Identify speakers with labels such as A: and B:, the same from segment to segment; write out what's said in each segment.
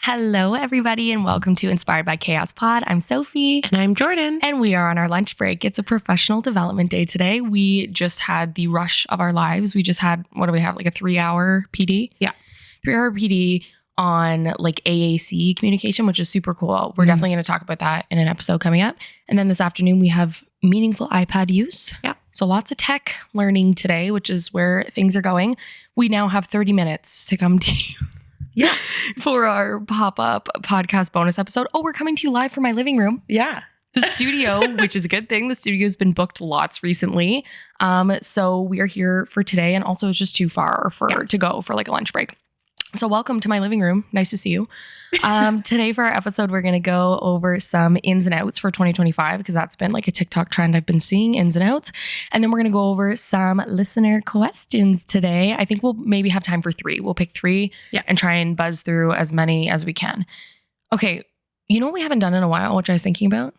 A: Hello, everybody, and welcome to Inspired by Chaos Pod. I'm Sophie.
B: And I'm Jordan.
A: And we are on our lunch break. It's a professional development day today. We just had the rush of our lives. We just had, what do we have, like a 3-hour PD?
B: Yeah.
A: 3-hour PD on like AAC communication, which is super cool. We're definitely going to talk about that in an episode coming up. And then this afternoon, we have meaningful iPad use.
B: Yeah.
A: So lots of tech learning today, which is where things are going. We now have 30 minutes to come to you.
B: Yeah.
A: For our pop-up podcast bonus episode. Oh, we're coming to you live from my living room.
B: Yeah.
A: The studio, which is a good thing. The studio's been booked lots recently. So we are here for today. And also it's just too far to go for like a lunch break. So welcome to my living room. Nice to see you. Today for our episode, we're going to go over some ins and outs for 2025 because that's been like a TikTok trend I've been seeing, ins and outs. And then we're going to go over some listener questions today. I think we'll maybe have time for 3. We'll pick 3 and try and buzz through as many as we can. Okay. You know what we haven't done in a while, which I was thinking about?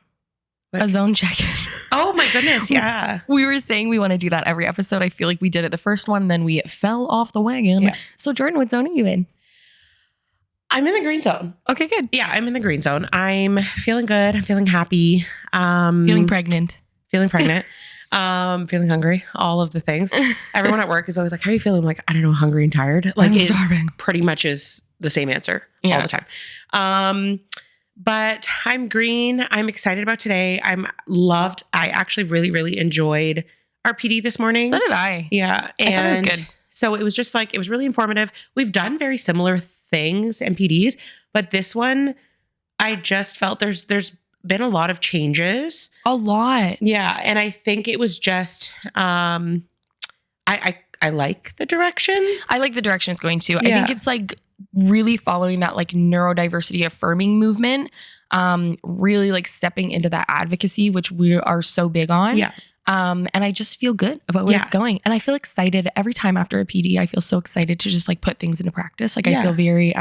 B: What?
A: A zone check-in.
B: Oh my goodness. Yeah.
A: We were saying we want to do that every episode. I feel like we did it the first one, then we fell off the wagon.
B: Yeah.
A: So Jordan, what zone are you in?
B: I'm in the green zone.
A: Okay, good.
B: Yeah, I'm in the green zone. I'm feeling good. I'm feeling happy.
A: Feeling pregnant.
B: Feeling pregnant. Feeling hungry. All of the things. Everyone at work is always like, how are you feeling? I'm like, I don't know, hungry and tired. Like
A: I'm
B: it
A: starving.
B: pretty much is the same answer all the time. But I'm green. I'm excited about today. I actually really, really enjoyed our PD this morning.
A: So did I.
B: Yeah.
A: I thought it was good.
B: So it was just like, it was really informative. We've done very similar things and PDs, but this one, I just felt there's been a lot of changes.
A: A lot.
B: Yeah. And I think it was just, I like the direction.
A: I like the direction it's going to.
B: Yeah.
A: I think it's like really following that like neurodiversity affirming movement, really like stepping into that advocacy, which we are so big on.
B: Yeah.
A: And I just feel good about where it's going. And I feel excited every time after a PD. I feel so excited to just like put things into practice. Like I feel very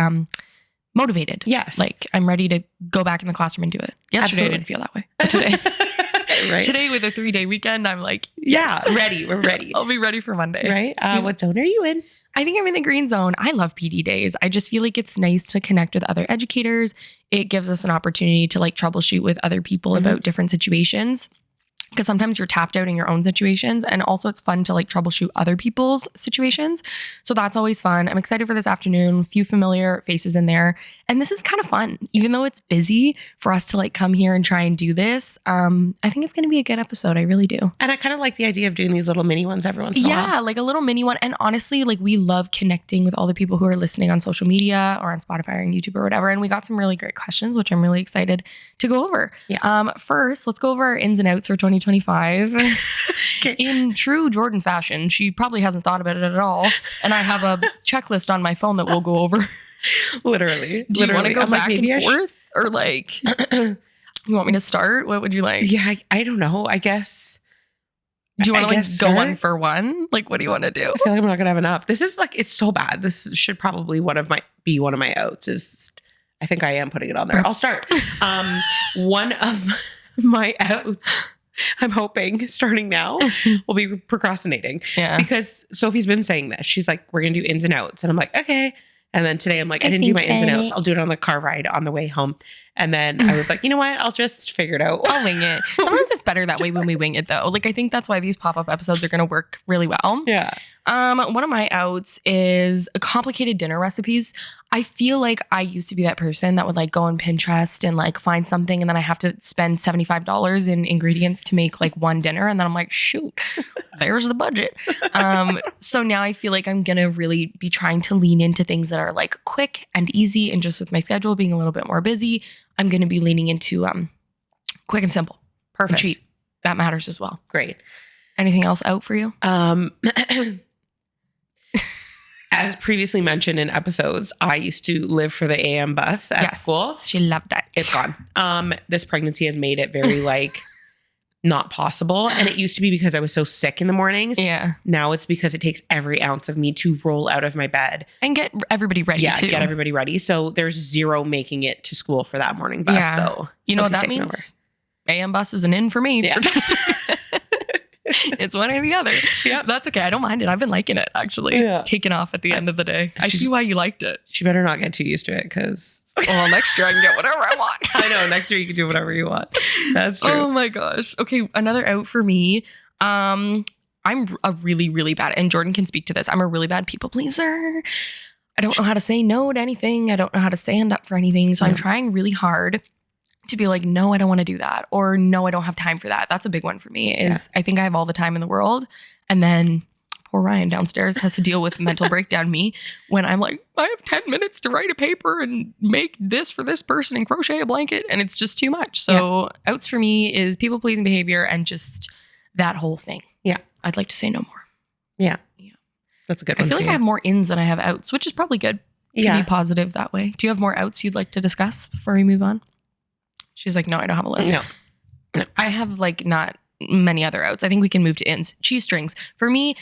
A: motivated.
B: Yes.
A: Like I'm ready to go back in the classroom and do it. Yesterday I didn't feel that way. But today.
B: Right.
A: Today with a 3-day weekend, I'm like,
B: yes. Yeah, ready. We're ready.
A: I'll be ready for Monday.
B: Right? What zone are you in?
A: I think I'm in the green zone. I love PD days. I just feel like it's nice to connect with other educators. It gives us an opportunity to like troubleshoot with other people about different situations. Because sometimes you're tapped out in your own situations. And also it's fun to like troubleshoot other people's situations. So that's always fun. I'm excited for this afternoon. Few familiar faces in there. And this is kind of fun. Even though it's busy for us to like come here and try and do this. I think it's going to be a good episode. I really do.
B: And I kind of like the idea of doing these little mini ones every once in a while.
A: Yeah, like a little mini one. And honestly, like we love connecting with all the people who are listening on social media or on Spotify or on YouTube or whatever. And we got some really great questions, which I'm really excited to go over.
B: Yeah.
A: First, let's go over our ins and outs for 2025.
B: Okay.
A: In true Jordan fashion, she probably hasn't thought about it at all. And I have a checklist on my phone that we'll go over.
B: Literally.
A: Do you want to go
B: I'm
A: back
B: like,
A: and forth? Or like, you want me to start? What would you like?
B: Yeah, I don't know. I guess.
A: Do you want to like go
B: start?
A: one for one? Like, what do you want to do?
B: I feel like I'm not going to have enough. This is like, it's so bad. This should probably be one of my outs is, I think I am putting it on there. I'll start. One of my outs, I'm hoping starting now will be procrastinating.
A: Yeah.
B: Because Sophie's been saying this. She's like, we're going to do ins and outs. And I'm like, okay. And then today I'm like, I didn't do my ins and outs. I'll do it on the car ride on the way home. And then I was like, you know what? I'll just figure it out.
A: I'll wing it. Sometimes it's better that way when we wing it though. Like I think that's why these pop-up episodes are going to work really well.
B: Yeah.
A: One of my outs is complicated dinner recipes. I feel like I used to be that person that would like go on Pinterest and like find something and then I have to spend $75 in ingredients to make like one dinner. And then I'm like, shoot, there's the budget. So now I feel like I'm going to really be trying to lean into things that are like quick and easy. And just with my schedule being a little bit more busy, I'm going to be leaning into quick and simple.
B: Perfect.
A: And cheap. That matters as well.
B: Great.
A: Anything else out for you?
B: As previously mentioned in episodes, I used to live for the AM bus at school.
A: She loved that.
B: It's gone. This pregnancy has made it very like not possible. And it used to be because I was so sick in the mornings.
A: Yeah.
B: Now it's because it takes every ounce of me to roll out of my bed.
A: And get everybody ready too.
B: Get everybody ready. So there's zero making it to school for that morning bus.
A: Yeah.
B: So
A: you know what that means? AM bus is an in for me.
B: Yeah.
A: It's one or the other.
B: Yeah.
A: That's okay. I don't mind it. I've been liking it, actually.
B: Yeah.
A: Taking off at the end of the day. I see why you liked it.
B: She better not get too used to it because
A: Well, next year I can get whatever I want.
B: I know next year you can do whatever you want. That's true.
A: Oh my gosh. Okay, another out for me. I'm a really, really bad, and Jordan can speak to this. I'm a really bad people pleaser. I don't know how to say no to anything. I don't know how to stand up for anything. So I'm trying really hard to be like, no, I don't want to do that. Or no, I don't have time for that. That's a big one for me is I think I have all the time in the world. And then poor Ryan downstairs has to deal with mental breakdown me when I'm like, I have 10 minutes to write a paper and make this for this person and crochet a blanket. And it's just too much. So outs for me is people pleasing behavior and just that whole thing.
B: Yeah.
A: I'd like to say no more.
B: Yeah.
A: Yeah.
B: That's a good
A: I
B: one.
A: feel like I have more ins than I have outs, which is probably good to be positive that way. Do you have more outs you'd like to discuss before we move on? She's like, no, I don't have a list.
B: No.
A: I have like not many other outs. I think we can move to ins. Cheese strings. For me,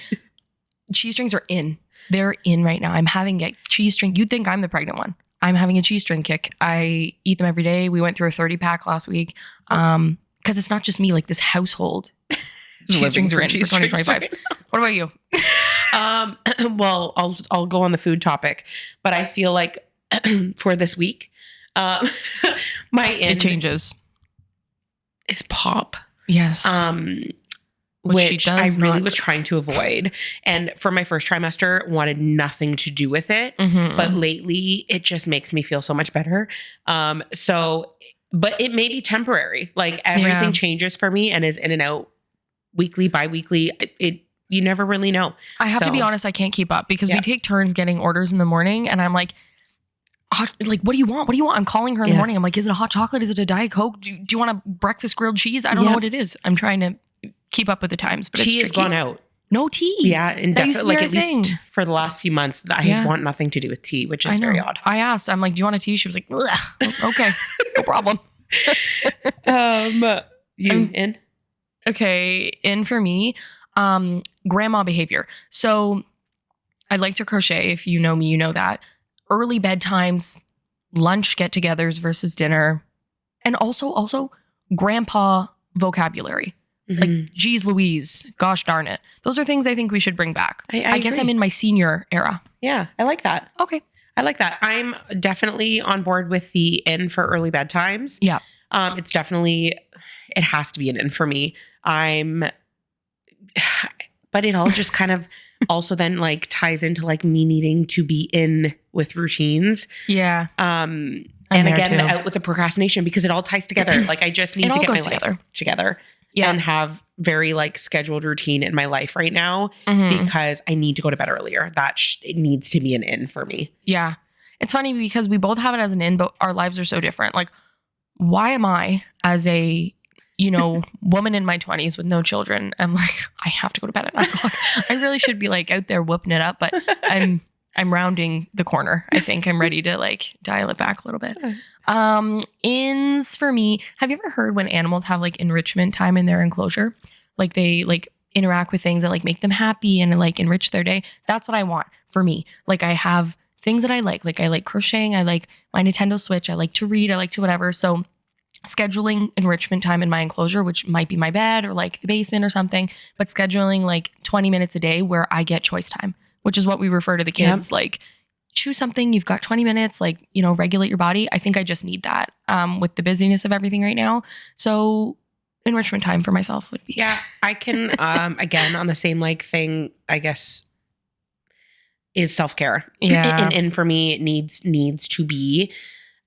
A: cheese strings are in. They're in right now. I'm having a cheese string. You'd think I'm the pregnant one. I'm having a cheese string kick. I eat them every day. We went through a 30-pack last week. Because it's not just me, like this household. Cheese strings are in for 2025. Right, what about you?
B: Well, I'll go on the food topic, but I feel like for this week, my
A: it changes.
B: Is pop.
A: Yes.
B: Which I really was trying to avoid. And for my first trimester, wanted nothing to do with it.
A: Mm-hmm.
B: But lately, it just makes me feel so much better. But it may be temporary. Like everything changes for me and is in and out weekly, bi-weekly. You never really know.
A: I have to be honest, I can't keep up because we take turns getting orders in the morning and I'm like, what do you want? What do you want? I'm calling her in the morning. I'm like, is it a hot chocolate? Is it a Diet Coke? Do you want a breakfast grilled cheese? I don't know what it is. I'm trying to keep up with the times, but
B: tea has gone out.
A: No tea.
B: Yeah, and definitely like at least for the last few months, I want nothing to do with tea, which is very odd.
A: I asked, I'm like, do you want a tea? She was like, okay, no problem.
B: You in?
A: Okay, in for me, grandma behavior. So I like to crochet. If you know me, you know that. Early bedtimes, lunch get-togethers versus dinner, and also grandpa vocabulary.
B: Mm-hmm.
A: Like, geez Louise, gosh darn it. Those are things I think we should bring back. I guess
B: agree.
A: I'm in my senior era.
B: Yeah, I like that.
A: Okay.
B: I like that. I'm definitely on board with the in for early bedtimes.
A: Yeah.
B: It's definitely, it has to be an in for me. But it all just kind of also then like ties into like me needing to be in with routines.
A: Yeah.
B: And again, out with the procrastination because it all ties together. Like I just need to get my life together.
A: Yeah.
B: And have very like scheduled routine in my life right now because I need to go to bed earlier. It needs to be an in for me.
A: Yeah. It's funny because we both have it as an in, but our lives are so different. Like, why am I as a, woman in my 20s with no children? I'm like, I have to go to bed at 9 o'clock. I really should be like out there whooping it up, but I'm rounding the corner. I think I'm ready to like dial it back a little bit. Ins for me. Have you ever heard when animals have like enrichment time in their enclosure? Like they like interact with things that like make them happy and like enrich their day. That's what I want for me. Like I have things that I like. Like I like crocheting. I like my Nintendo Switch. I like to read. I like to whatever. So scheduling enrichment time in my enclosure, which might be my bed or like the basement or something, but scheduling like 20 minutes a day where I get choice time, which is what we refer to the kids. Like choose something, you've got 20 minutes, like, regulate your body. I think I just need that with the busyness of everything right now. So enrichment time for myself would be.
B: Yeah, I can, again, on the same like thing, I guess, is self-care.
A: Yeah.
B: And for me, it needs to be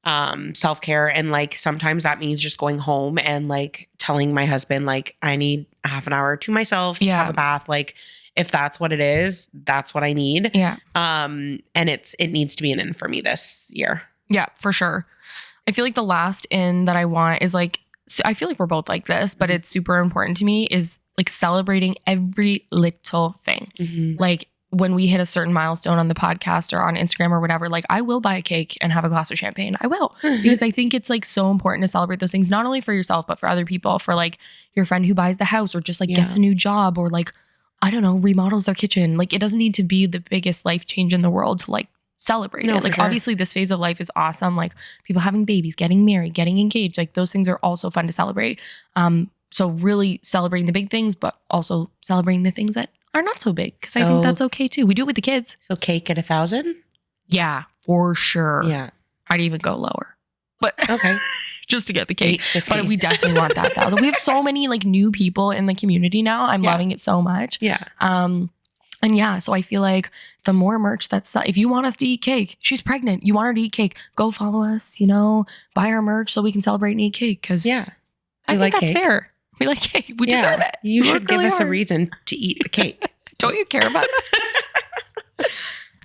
B: self-care. And like, sometimes that means just going home and like telling my husband, like, I need a half an hour to myself to have a bath. Like, if that's what it is, that's what I need.
A: Yeah.
B: And it needs to be an in for me this year.
A: Yeah, for sure. I feel like the last in that I want is like, I feel like we're both like this, but it's super important to me is like celebrating every little thing.
B: Mm-hmm.
A: Like when we hit a certain milestone on the podcast or on Instagram or whatever, like I will buy a cake and have a glass of champagne. I will, because I think it's like so important to celebrate those things, not only for yourself, but for other people, for like your friend who buys the house or just like gets a new job or like, I don't know, remodels their kitchen. Like it doesn't need to be the biggest life change in the world to like celebrate it. Like obviously this phase of life is awesome. Like people having babies, getting married, getting engaged, like those things are also fun to celebrate. So really celebrating the big things, but also celebrating the things that are not so big. Because I think that's okay too. We do it with the kids.
B: So cake at 1,000?
A: Yeah, for sure.
B: Yeah.
A: I'd even go lower. But
B: Okay.
A: just to get the cake.
B: 850.
A: But we definitely want that 1,000. We have so many like new people in the community now. I'm loving it so much.
B: Yeah.
A: And yeah, so I feel like the more merch that's, if you want us to eat cake, she's pregnant, you want her to eat cake, go follow us, buy our merch so we can celebrate and eat cake. Cause I think
B: like
A: that's
B: cake.
A: fair. We like cake. We deserve it.
B: You
A: We
B: should
A: work
B: give
A: really
B: us a
A: hard.
B: reason to eat the cake.
A: Don't you care about us?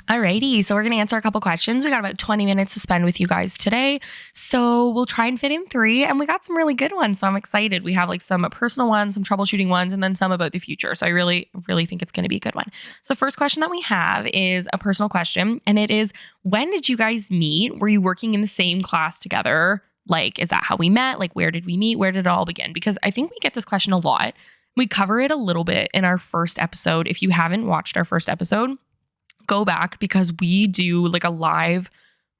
A: Alrighty, so we're going to answer a couple questions. We got about 20 minutes to spend with you guys today. So we'll try and fit in 3, and we got some really good ones. So I'm excited. We have like some personal ones, some troubleshooting ones, and then some about the future. So I really, really think it's going to be a good one. So the first question that we have is a personal question, and it is, when did you guys meet? Were you working in the same class together? Like, is that how we met? Like, where did we meet? Where did it all begin? Because I think we get this question a lot. We cover it a little bit in our first episode. If you haven't watched our first episode, go back because we do like a live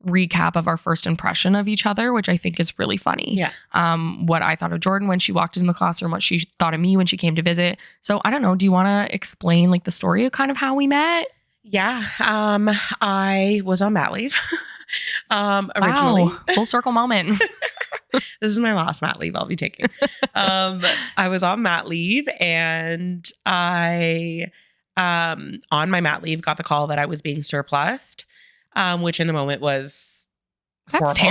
A: recap of our first impression of each other, which I think is really funny.
B: Yeah.
A: What I thought of Jordan when she walked in the classroom, what she thought of me when she came to visit. So I don't know. Do you want to explain like the story of kind of how we met?
B: Yeah. I was on mat leave. Originally.
A: Wow. Full circle moment.
B: This is my last mat leave I'll be taking. I was on mat leave, and I on my mat leave got the call that I was being surplused, which in the moment was
A: That's
B: horrible.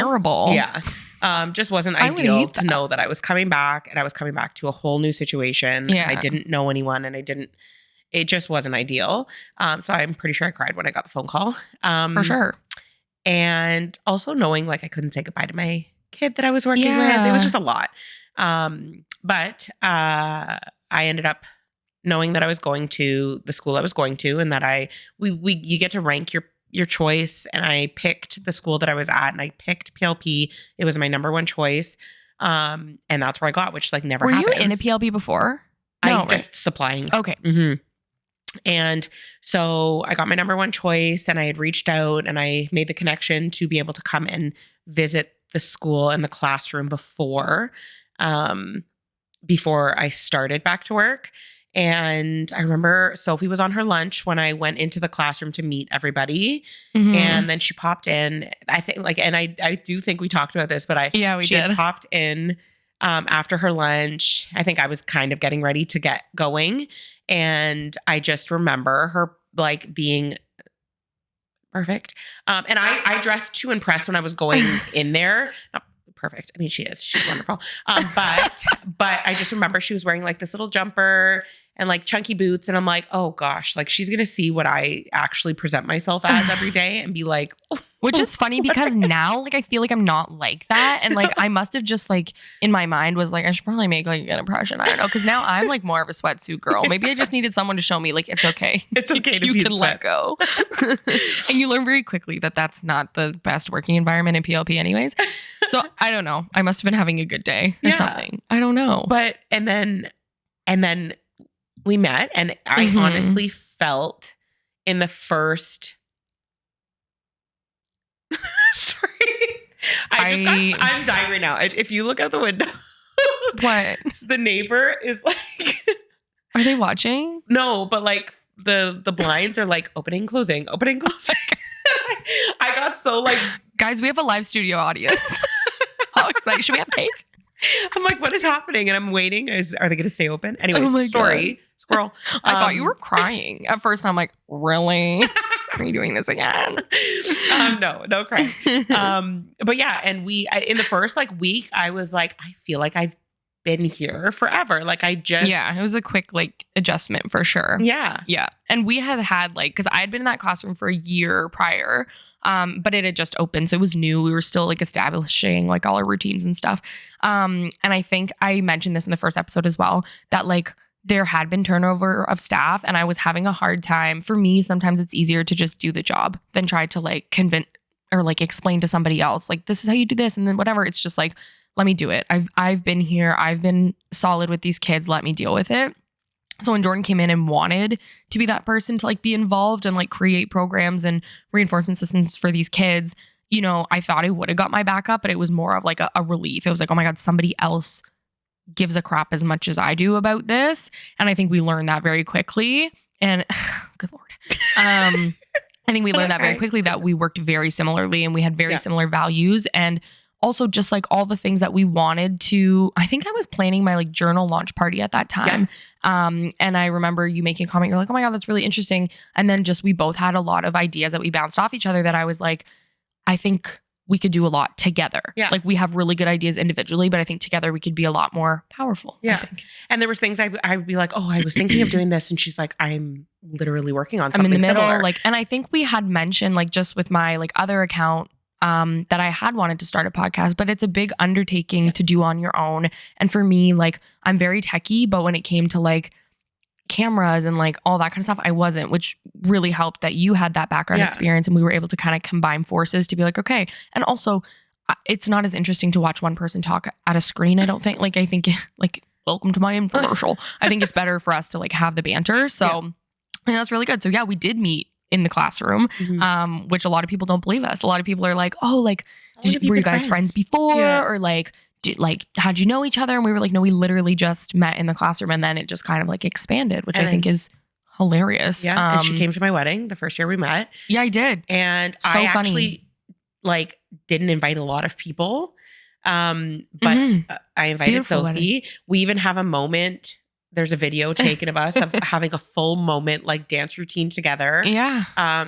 A: Terrible.
B: Yeah. Just wasn't
A: I would
B: ideal
A: hate
B: to
A: that.
B: know that I was coming back, and I was coming back to a whole new situation.
A: Yeah.
B: I didn't know anyone, and it just wasn't ideal. So I'm pretty sure I cried when I got the phone call.
A: For sure.
B: And also knowing like I couldn't say goodbye to my kid that I was working
A: Yeah.
B: with. It was just a lot. But I ended up knowing that I was going to the school I was going to, and that you get to rank your choice. And I picked the school that I was at, and I picked PLP. It was my number one choice. And that's where I got, which like never
A: Were
B: happens.
A: you in a PLB before?
B: I just supplying.
A: Okay.
B: Mm-hmm. And so I got my number one choice, and I had reached out and I made the connection to be able to come and visit the school and the classroom before I started back to work. And I remember Sophie was on her lunch when I went into the classroom to meet everybody.
A: Mhm.
B: And then she popped in, I think like, and I do think we talked about this, but she had popped in after her lunch. I think I was kind of getting ready to get going. And I just remember her like being perfect. And I dressed to impress when I was going in there. Not perfect. I mean, she's wonderful. But I just remember she was wearing like this little jumper and like chunky boots. And I'm like, oh gosh, like she's going to see what I actually present myself as every day and be like, oh,
A: which is funny because now like I feel like I'm not like that. And like I must have just like in my mind was like, I should probably make like a good impression. I don't know. Cause now I'm like more of a sweatsuit girl. Maybe I just needed someone to show me like it's okay.
B: It's okay to
A: you
B: be
A: can
B: in
A: let go. And you learn very quickly that that's not the best working environment in PLP anyways. So I don't know. I must have been having a good day or something. I don't know.
B: But and then we met, and I
A: Mhm.
B: honestly felt in the first sorry. I'm dying right now. If you look out the window,
A: What?
B: the neighbor is like
A: Are they watching?
B: no, but like the blinds are like opening, closing. I got so like
A: Guys, we have a live studio audience. How excited. Should we have cake?
B: I'm like, what is happening? And I'm waiting. Are they going to stay open? Anyway,
A: Oh my
B: sorry, squirrel.
A: I thought you were crying at first. And I'm like, really? Are you doing this again?
B: No crying. But yeah, and in the first like week, I was like, I feel like I've been here forever. Like I just
A: Yeah, it was a quick like adjustment for sure.
B: yeah.
A: Yeah. And we had like, because I had been in that classroom for a year prior, but it had just opened. So it was new. We were still like establishing like all our routines and stuff. And I think I mentioned this in the first episode as well, that like there had been turnover of staff and I was having a hard time. For me, sometimes it's easier to just do the job than try to like convince or like explain to somebody else, like, this is how you do this. And then whatever. It's just like, let me do it. I've been here. I've been solid with these kids. Let me deal with it. So when Jordan came in and wanted to be that person to like be involved and like create programs and reinforcement systems for these kids, you know, I thought I would have got my back up, but it was more of like a relief. It was like, oh my God, somebody else gives a crap as much as I do about this. And I think we learned that very quickly. And good Lord. I think we learned that very quickly, that we worked very similarly and we had very similar values. And also just like all the things that we wanted to, I think I was planning my like journal launch party at that time. And I remember you making a comment, you're like, oh my God, that's really interesting. And then just, we both had a lot of ideas that we bounced off each other that I was like, I think we could do a lot together.
B: Yeah.
A: Like we have really good ideas individually, but I think together we could be a lot more powerful.
B: Yeah.
A: I think.
B: And there was things I would be like, oh, I was thinking of doing this. And she's like, I'm literally working on something
A: I'm in the middle.
B: similar.
A: Like, and I think we had mentioned like just with my like other account, that I had wanted to start a podcast, but it's a big undertaking to do on your own. And for me, like I'm very techie, but when it came to like cameras and like all that kind of stuff, I wasn't, which really helped that you had that background experience and we were able to kind of combine forces to be like, okay. And also it's not as interesting to watch one person talk at a screen. I don't think I think like, welcome to my infomercial. I think it's better for us to like have the banter. So I think that's really good. So yeah, we did meet in the classroom, which a lot of people don't believe us. A lot of people are like, oh, like, were you guys friends before? Or like, how'd you know each other? And we were like, no, we literally just met in the classroom. And then it just kind of like expanded, which I think is hilarious.
B: Yeah. And she came to my wedding the first year we met.
A: Yeah, I did.
B: And
A: So
B: I
A: funny.
B: actually like didn't invite a lot of people. But I invited
A: Beautiful
B: Sophie.
A: wedding.
B: We even have a moment. There's a video taken of us of having a full moment, like dance routine together.
A: Yeah.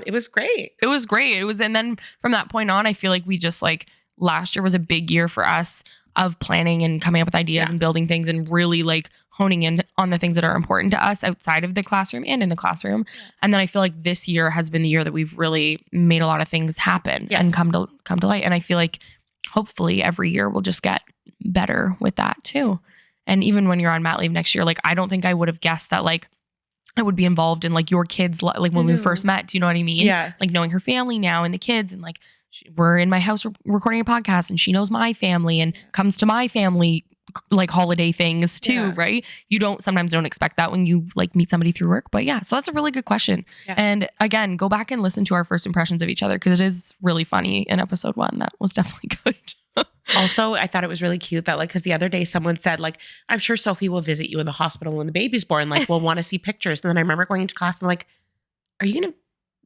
B: It was great.
A: It was great. It was, and then from that point on, I feel like we just like last year was a big year for us of planning and coming up with ideas and building things and really like honing in on the things that are important to us outside of the classroom and in the classroom. And then I feel like this year has been the year that we've really made a lot of things happen and come to light. And I feel like hopefully every year we'll just get better with that too. And even when you're on mat leave next year, like I don't think I would have guessed that like I would be involved in like your kids, like when we first met. Do you know what I mean?
B: Yeah.
A: Like knowing her family now and the kids, and like we're in my house recording a podcast, and she knows my family and comes to my family like holiday things too, right? You sometimes don't expect that when you like meet somebody through work. But yeah, so that's a really good question. Yeah. And again, go back and listen to our first impressions of each other because it is really funny in episode 1. That was definitely good.
B: Also, I thought it was really cute that like, because the other day someone said like, I'm sure Sophie will visit you in the hospital when the baby's born. Like, we'll want to see pictures. And then I remember going into class and I'm like, are you going to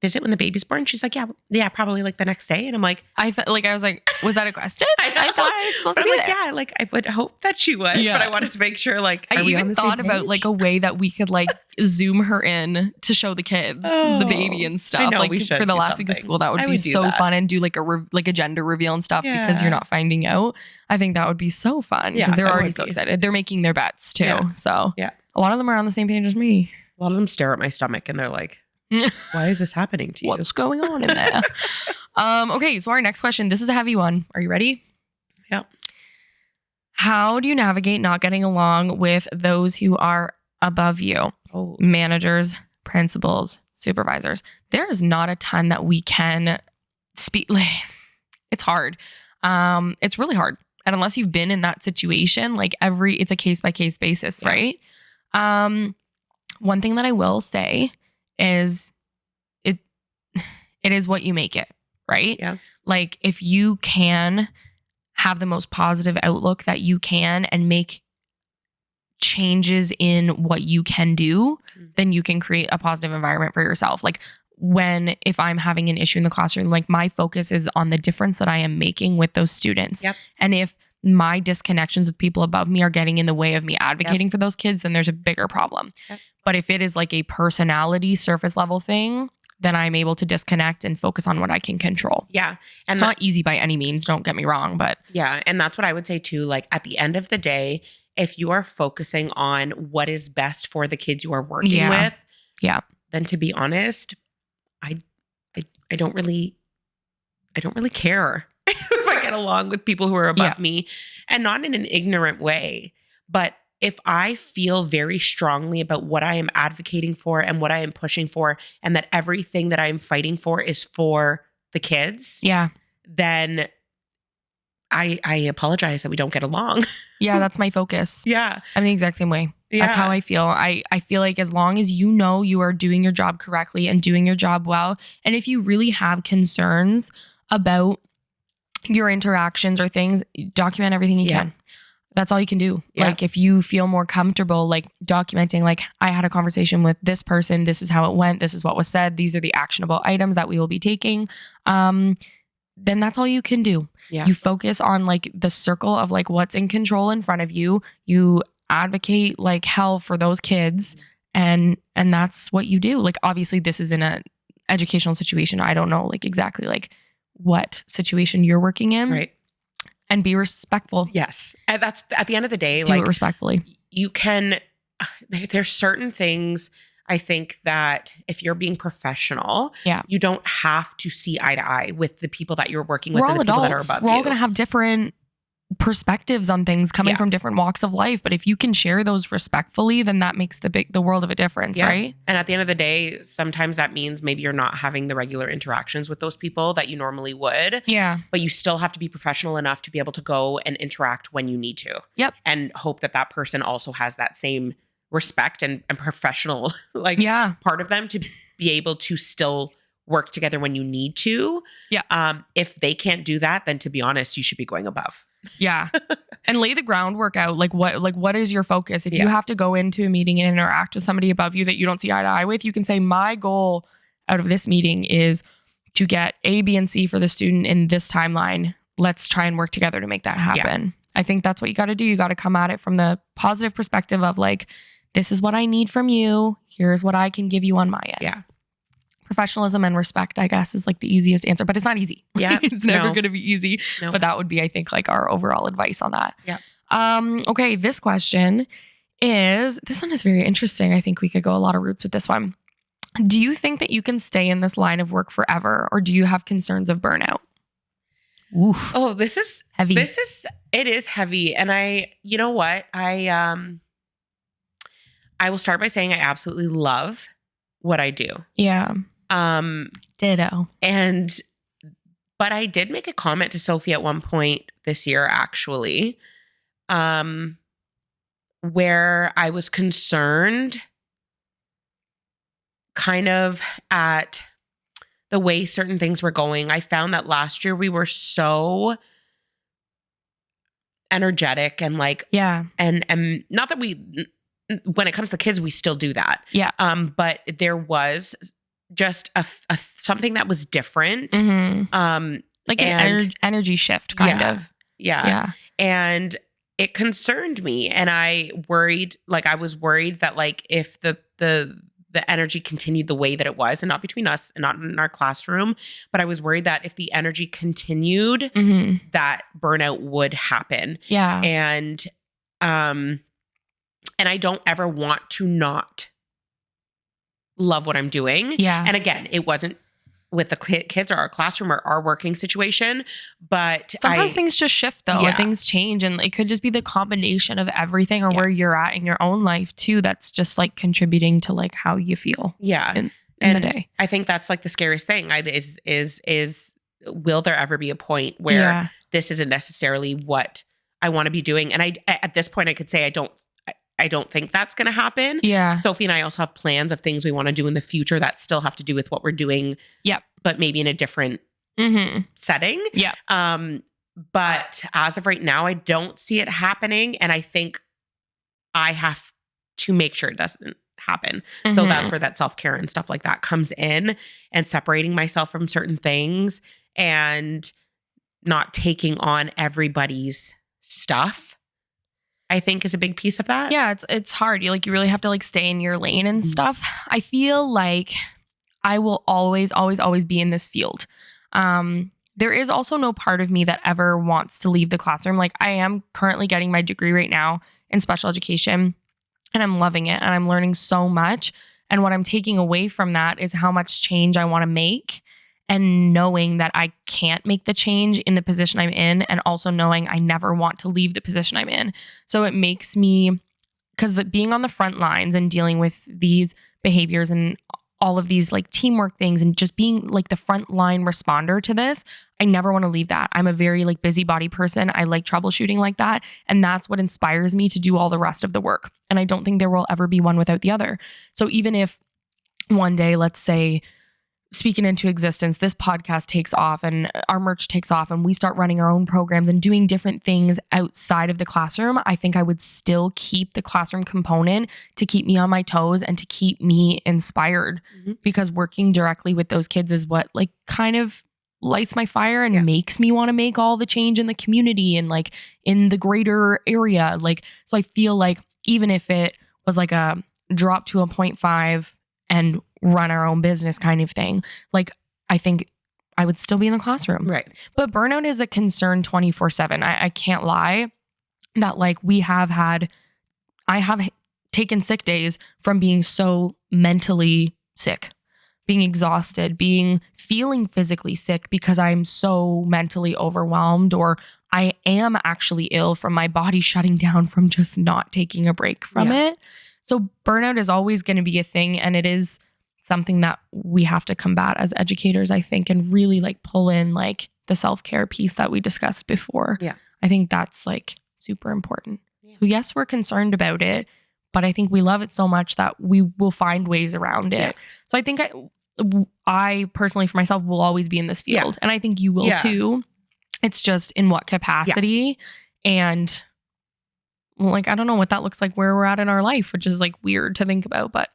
B: visit when the baby's born? She's like, yeah, probably like the next day. And I'm like,
A: I was like, was that a question?
B: I
A: thought I was supposed to be
B: like,
A: there.
B: yeah, like I would hope that she would, but I wanted to make sure like,
A: I even thought about like a way that we could like zoom her in to show the kids the baby and stuff.
B: I know,
A: like
B: we should
A: for the
B: do
A: last week of
B: something.
A: school, that would be so fun, and do like a gender reveal and stuff because you're not finding out. I think that would be so fun because they're already so excited. They're making their bets too.
B: Yeah.
A: So a lot of them are on the same page as me.
B: A lot of them stare at my stomach and they're like, why is this happening to you?
A: What's going on in there? Okay, so our next question. This is a heavy one. Are you ready?
B: Yeah.
A: How do you navigate not getting along with those who are above you?
B: Oh.
A: Managers, principals, supervisors. There's not a ton that we can speak. It's hard. It's really hard. And unless you've been in that situation, like it's a case by case basis, right? One thing that I will say is it is what you make it, right?
B: Yeah.
A: Like if you can have the most positive outlook that you can and make changes in what you can do, then you can create a positive environment for yourself. Like if I'm having an issue in the classroom, like my focus is on the difference that I am making with those students.
B: Yep.
A: And if my disconnections with people above me are getting in the way of me advocating for those kids, then there's a bigger problem. Yep. But if it is like a personality surface level thing, then I'm able to disconnect and focus on what I can control.
B: Yeah. And
A: it's not easy by any means, don't get me wrong, but
B: yeah. And that's what I would say too. Like at the end of the day, if you are focusing on what is best for the kids you are working with, then to be honest, I don't really care if I get along with people who are above me, and not in an ignorant way, but if I feel very strongly about what I am advocating for and what I am pushing for, and that everything that I am fighting for is for the kids, then I apologize that we don't get along.
A: Yeah, that's my focus.
B: Yeah.
A: I'm the exact same way.
B: Yeah.
A: That's how I feel. I feel like as long as you know you are doing your job correctly and doing your job well, and if you really have concerns about your interactions or things, document everything you can. That's all you can do.
B: Yeah.
A: Like if you feel more comfortable like documenting, like I had a conversation with this person, this is how it went, this is what was said, these are the actionable items that we will be taking. Then that's all you can do.
B: Yeah.
A: You focus on like the circle of like what's in control in front of you. You advocate like hell for those kids, and that's what you do. Like obviously this is in a educational situation. I don't know like exactly like what situation you're working in.
B: Right.
A: And be respectful.
B: Yes. And that's at the end of the day,
A: Do
B: like
A: it respectfully.
B: you can, there's certain things I think that if you're being professional,
A: Yeah.
B: you don't have to see eye to eye with the people that you're working with
A: We're
B: and
A: all
B: the people
A: adults.
B: that are above
A: We're all
B: you.
A: going to have different perspectives on things coming
B: Yeah.
A: from different walks of life. But if you can share those respectfully, then that makes the world of a difference,
B: Yeah.
A: right?
B: And at the end of the day, sometimes that means maybe you're not having the regular interactions with those people that you normally would,
A: Yeah.
B: but you still have to be professional enough to be able to go and interact when you need to.
A: Yep.
B: And hope that that person also has that same respect and professional like
A: Yeah.
B: part of them to be able to still work together when you need to.
A: Yeah.
B: If they can't do that, then to be honest, you should be going above.
A: Yeah. And lay the groundwork out. Like what is your focus? If you
B: Yeah.
A: have to go into a meeting and interact with somebody above you that you don't see eye to eye with, you can say, my goal out of this meeting is to get A, B, and C for the student in this timeline. Let's try and work together to make that happen. I think that's what you got to do. You got to come at it from the positive perspective of like, this is what I need from you. Here's what I can give you on my end.
B: Yeah.
A: Professionalism and respect, I guess, is like the easiest answer, but it's not easy.
B: Yeah.
A: It's never
B: No.
A: going to be easy.
B: No.
A: But that would be, I think, like our overall advice on that.
B: Yeah.
A: Okay. This question this one is very interesting. I think we could go a lot of routes with this one. Do you think that you can stay in this line of work forever, or do you have concerns of burnout? Oof.
B: Oh, this is
A: Heavy.
B: it is heavy. And you know what? I will start by saying I absolutely love what I do.
A: Yeah. Ditto.
B: But I did make a comment to Sophie at one point this year, actually, where I was concerned kind of at the way certain things were going. I found that last year we were so energetic and like,
A: Yeah.
B: and not that when it comes to the kids, we still do that.
A: Yeah.
B: But there was just a something that was different.
A: Mm-hmm. Like an energy shift, kind of.
B: Yeah.
A: Yeah.
B: And it concerned me. And I was worried that like if the energy continued the way that it was, and not between us and not in our classroom, but I was worried that if the energy continued,
A: Mm-hmm.
B: that burnout would happen.
A: Yeah.
B: And I don't ever want to not love what I'm doing.
A: Yeah.
B: And again, it wasn't with the kids or our classroom or our working situation, but
A: sometimes things just shift though.
B: Yeah.
A: Things change, and it could just be the combination of everything, or
B: Yeah.
A: where you're at in your own life too, that's just like contributing to like how you feel
B: yeah.
A: in
B: And
A: the day.
B: I think that's like the scariest thing is will there ever be a point where
A: Yeah.
B: this isn't necessarily what I want to be doing? And at this point I could say I don't think that's going to happen.
A: Yeah.
B: Sophie and I also have plans of things we want to do in the future that still have to do with what we're doing.
A: Yep.
B: But maybe in a different
A: Mm-hmm.
B: setting.
A: Yep.
B: But as of right now, I don't see it happening. And I think I have to make sure it doesn't happen. So that's where that self-care and stuff like that comes in, and separating myself from certain things and not taking on everybody's stuff, I think is a big piece of that.
A: Yeah, it's hard. You really have to like stay in your lane and stuff. I feel like I will always be in this field. There is also no part of me that ever wants to leave the classroom. Like I am currently getting my degree right now in special education, and I'm loving it, and I'm learning so much. And what I'm taking away from that is how much change I want to make, and knowing that I can't make the change in the position I'm in, and also knowing I never want to leave the position I'm in. So it makes me, because being on the front lines and dealing with these behaviors and all of these like teamwork things and just being like the front line responder to this, I never want to leave that. I'm a very like busybody person. I like troubleshooting like that. And that's what inspires me to do all the rest of the work. And I don't think there will ever be one without the other. So even if one day, let's say, speaking into existence, this podcast takes off and our merch takes off and we start running our own programs and doing different things outside of the classroom, I think I would still keep the classroom component to keep me on my toes and to keep me inspired, because working directly with those kids is what like kind of lights my fire and makes me want to make all the change in the community and like in the greater area. Like, so I feel like even if it was like a drop to a 0.5 and run our own business kind of thing, like I think I would still be in the classroom.
B: Right.
A: But burnout is a concern 24/7. I can't lie that like I have taken sick days from being so mentally sick, being exhausted, feeling physically sick because I'm so mentally overwhelmed, or I am actually ill from my body shutting down from just not taking a break from it. So burnout is always going to be a thing, and it is something that we have to combat as educators, I think, and really like pull in like the self-care piece that we discussed before.
B: Yeah.
A: I think that's like super important.
B: Yeah. So
A: yes, we're concerned about it, but I think we love it so much that we will find ways around it.
B: Yeah.
A: So I think I personally for myself will always be in this field, and I think you will too. It's just in what capacity and like, I don't know what that looks like where we're at in our life, which is like weird to think about. But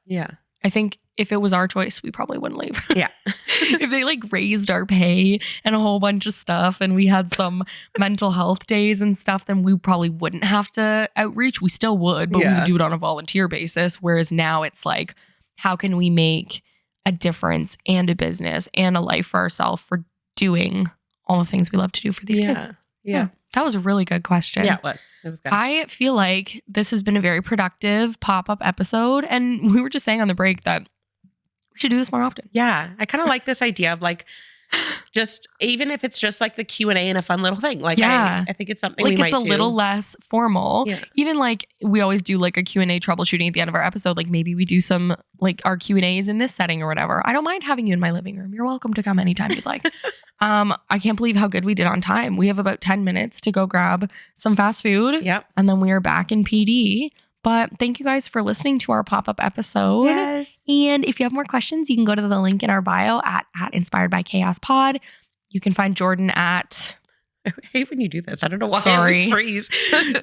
A: I think if it was our choice, we probably wouldn't leave.
B: Yeah.
A: If they like raised our pay and a whole bunch of stuff and we had some mental health days and stuff, then we probably wouldn't have to outreach. We still would, but we would do it on a volunteer basis. Whereas now it's like, how can we make a difference and a business and a life for ourselves for doing all the things we love to do for these kids?
B: Yeah.
A: That was a really good question.
B: Yeah, it was. It was good.
A: I feel like this has been a very productive pop-up episode. And we were just saying on the break that we should do this more often.
B: Yeah. I kind of like this idea of like, just even if it's just like the Q&A and a fun little thing. Like, I think it's something
A: like
B: we might do.
A: It's a little less formal.
B: Yeah.
A: Even like we always do like a Q&A troubleshooting at the end of our episode. Like maybe we do some like our Q&As in this setting or whatever. I don't mind having you in my living room. You're welcome to come anytime you'd like. I can't believe how good we did on time. We have about 10 minutes to go grab some fast food.
B: Yep.
A: And then we are back in PD. But thank you guys for listening to our pop-up episode.
B: Yes.
A: And if you have more questions, you can go to the link in our bio at Inspired by Chaos Pod. You can find Jordan at...
B: I hate when you do this. I don't know why.
A: Sorry.
B: I freeze.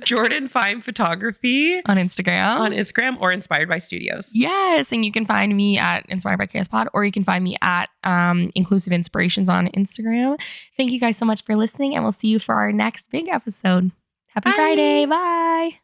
B: Jordan Fine Photography
A: on Instagram.
B: On Instagram or Inspired by Studios.
A: Yes. And you can find me at Inspired by Chaos Pod, or you can find me at Inclusive Inspirations on Instagram. Thank you guys so much for listening, and we'll see you for our next big episode. Happy Friday. Bye.